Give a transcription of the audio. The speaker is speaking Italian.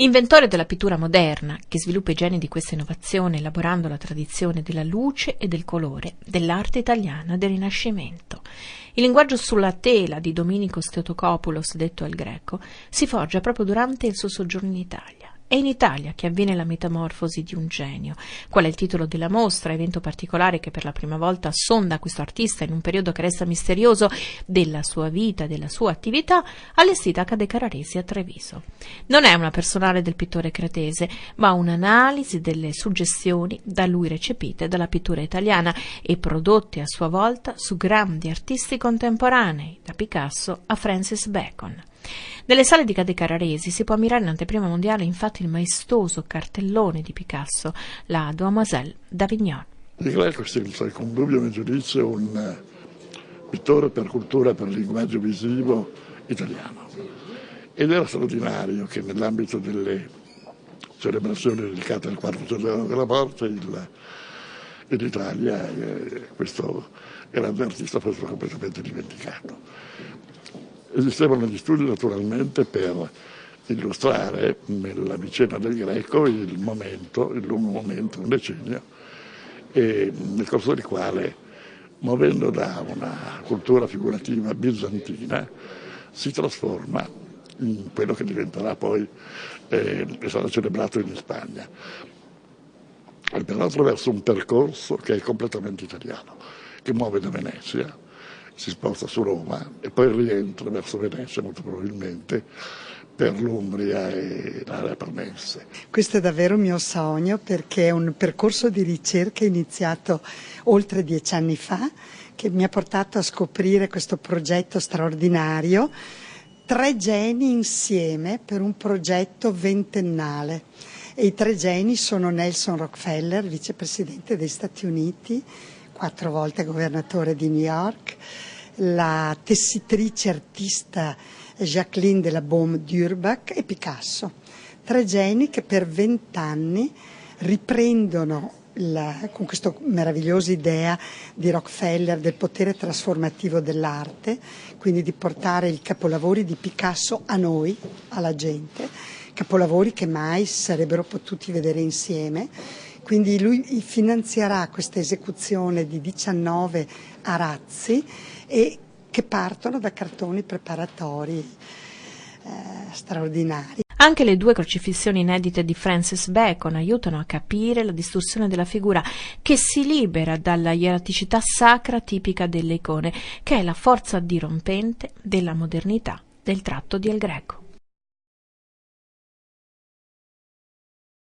Inventore della pittura moderna, che sviluppa i geni di questa innovazione elaborando la tradizione della luce e del colore dell'arte italiana del Rinascimento. Il linguaggio sulla tela di Domenico Theotokopoulos, detto El Greco, si forgia proprio durante il suo soggiorno in Italia. È in Italia che avviene la metamorfosi di un genio. Qual è il titolo della mostra, evento particolare che per la prima volta sonda questo artista in un periodo che resta misterioso della sua vita e della sua attività, allestita a Ca' de' Carraresi a Treviso. Non è una personale del pittore cretese, ma un'analisi delle suggestioni da lui recepite dalla pittura italiana e prodotte a sua volta su grandi artisti contemporanei, da Picasso a Francis Bacon. Nelle sale di Ca' de' Carraresi si può ammirare in anteprima mondiale infatti il maestoso cartellone di Picasso, la Demoiselle d'Avignon. Il Greco è senza con dubbio a mio giudizio un pittore per cultura e per linguaggio visivo italiano. Ed era straordinario che nell'ambito delle celebrazioni dedicate al quarto centenario della morte in Italia questo grande artista fosse completamente dimenticato. Esistevano gli studi naturalmente per illustrare nella vicenda del Greco il lungo momento, un decennio, e nel corso del quale, muovendo da una cultura figurativa bizantina, si trasforma in quello che diventerà poi, che sarà celebrato in Spagna. E però attraverso un percorso che è completamente italiano, che muove da Venezia, si sposta su Roma e poi rientra verso Venezia molto probabilmente per l'Umbria e l'area parmense. Questo è davvero un mio sogno perché è un percorso di ricerca iniziato oltre 10 anni fa che mi ha portato a scoprire questo progetto straordinario, 3 geni insieme per un progetto ventennale. E i 3 geni sono Nelson Rockefeller, vicepresidente degli Stati Uniti, 4 volte governatore di New York, la tessitrice artista Jacqueline de la Baume d'Urbach e Picasso. 3 geni che per 20 anni riprendono con questa meravigliosa idea di Rockefeller del potere trasformativo dell'arte, quindi di portare i capolavori di Picasso a noi, alla gente, capolavori che mai si sarebbero potuti vedere insieme. Quindi lui finanzierà questa esecuzione di 19 arazzi e che partono da cartoni preparatori straordinari. Anche le 2 crocifissioni inedite di Francis Bacon aiutano a capire la distorsione della figura che si libera dalla ieraticità sacra tipica delle icone, che è la forza dirompente della modernità del tratto di El Greco.